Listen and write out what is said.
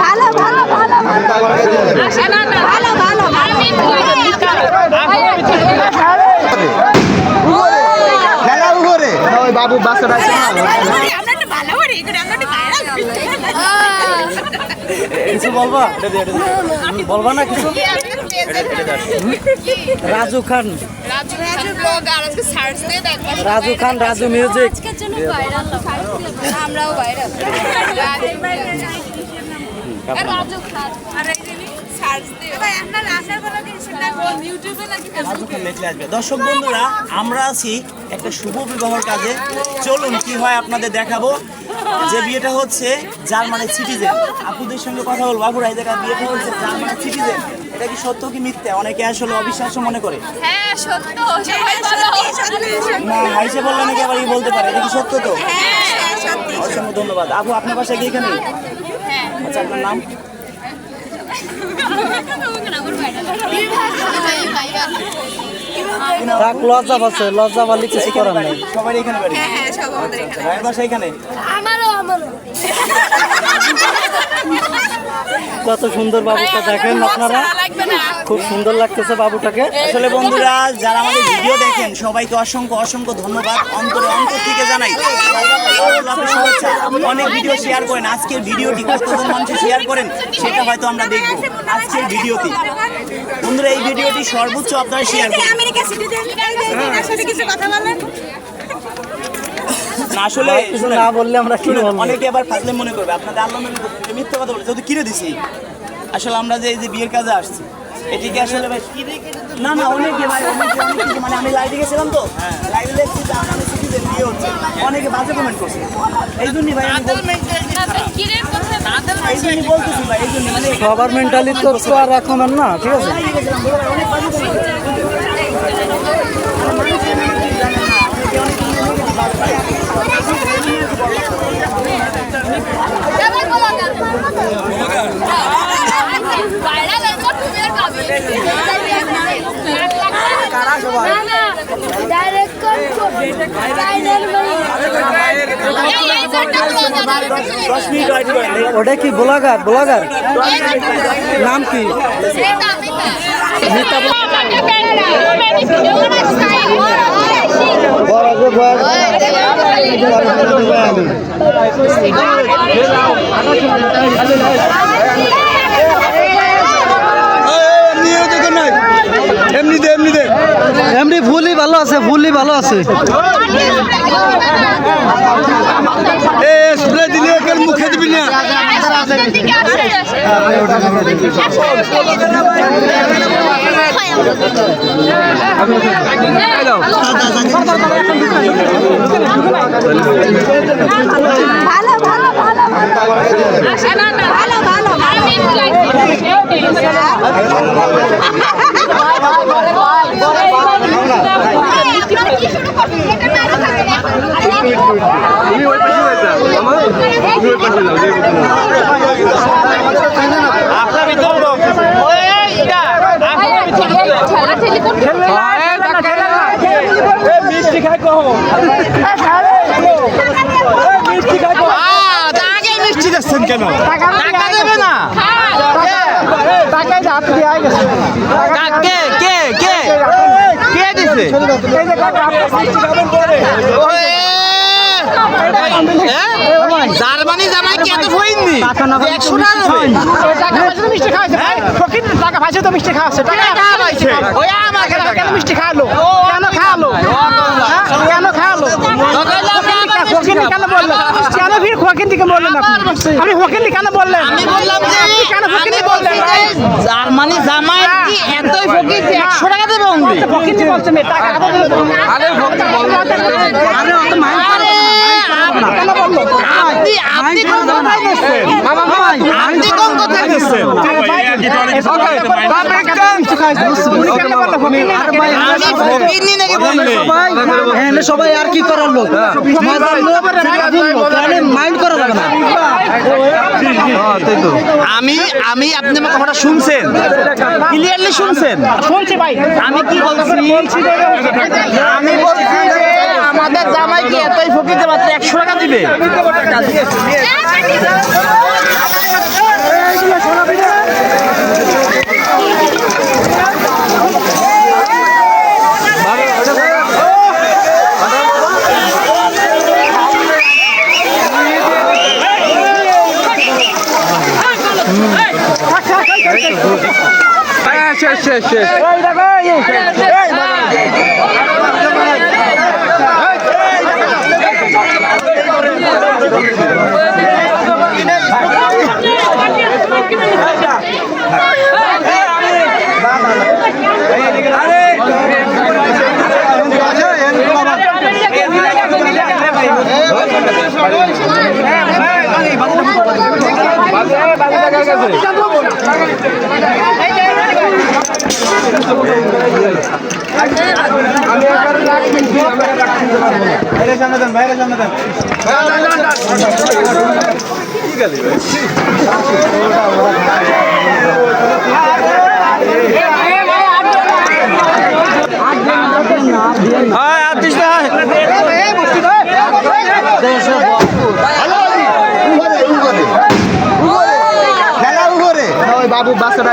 ভালো ভালো ভালো ভালো ভালো বাবু বাচ্চাটা কিছু বলবা বলবা না কিছু রাজু খান রাজু খান রাজু মিউজিক আমরাও ভাইরাল রাজু খান দর্শক বন্ধুরা আমরা আছি একটা শুভ বিবাহের কাজে চলুন কি হয় আপনাদের দেখাবো যে বিয়েটা হচ্ছে জার্মানির সিটিজেন আপুদের সঙ্গে কথা বলবো আপুরা এই জায়গায় বিয়েটা হচ্ছে জার্মানির সিটিজেন এটা কি সত্য কি মিথ্যা অনেকে আসলে অবিশ্বাস্য মনে করে হ্যাঁ সত্য না হাইসে বললে নাকি আবার বলতে পারে এটা কি সত্য তো অসংখ্য ধন্যবাদ আপু আপনার বাসা কি এখানে আচ্ছা আপনার নাম লজ্জা পাচ্ছে লজ্জা পালি কিছু করার নাই সবাই এখানে বাড়ি ভাইয়ের বাসা এখানে কত সুন্দর বাবুটা দেখেন আপনারা খুব সুন্দর লাগতেছে বাবুটাকে আসলে বন্ধুরা যারা আমাদের ভিডিও দেখেন সবাইকে অসংখ্য অসংখ্য ধন্যবাদ অন্তর থেকে জানাই অনেক ভিডিও শেয়ার করেন আজকের ভিডিওটি কতজন মানুষ শেয়ার করেন সেটা হয়তো আমরা দেখব আজকের ভিডিওতে বন্ধুরা এই ভিডিওটি সর্বোচ্চ আপনারা শেয়ার করুন আসলে না বললে আমরা কি অনেকে আবার ফাজলে মনে করবে আপনাদের আল্লাহ মিথ্যা কথা বলে যদি কিনে দিছি আসলে আমরা যে এই যে বিয়ের কাজে আসছি এটিকে আসলে ভাই না না অনেকে ভাই অনেকে মানে আমি লাইভে গেছিলাম তো লাইভে দেখছি যে আমাদের সিটিজেন বিয়ে হচ্ছে অনেকে বাজে কমেন্ট করছে এই জন্যই ভাই আমি বলতেছি ভাই এই জন্য মানে সবার মেন্টালি তো আর রকমের না ঠিক আছে অনেক বাজে ওটা কি ব্লগার ব্লগার নাম কি এমনি ফুলই ভালো আছে ফুলই ভালো আছে মুখে দিবি না ভালো ভালো ভালো ভালো ভালো মিষ্টি খাই কম মিষ্টি দিচ্ছেন কেন টাকা দেবে না কে দিছে জার্মানি জামাই কি এত হইনি 100 টাকা মিষ্টি খাওয়াছে ফকির টাকা পাইছে তো মিষ্টি খাওয়াছে টাকা পাইছে ওই আমার কেন মিষ্টি খাওয়ালো কেন খাওয়ালো ফকির কেন বললেন কেন ফির ফকির দিকে বললেন আপনি ফকির কেন বললেন আমি বললাম যে কেন ফকির বললেন জার্মানি জামাই কি এতই ফকির 100 টাকা দেবে অনলি ফকির বলছে মে টাকা আরে ফকির আরে অত মাইন্ড কেন বললো আপনি কোন কথাই দিচ্ছেন মামা আপনি কোন কথাই দিচ্ছেন কিছু খাইছে উনি কেন বললো ফকিন্নি নাকি বললে সবাই আর কি করার লোক মাইন্ড করা যাবে না। আমি আপনি আমার কথাটা শুনছেন, ক্লিয়ারলি শুনছেন? শুনছি ভাই, আমি কি বলছি? আমি বলছি যে আমাদের জামাই কি এতই ফকিতে মাত্র 100 টাকা দিবে? বাবু বাচ্চাটা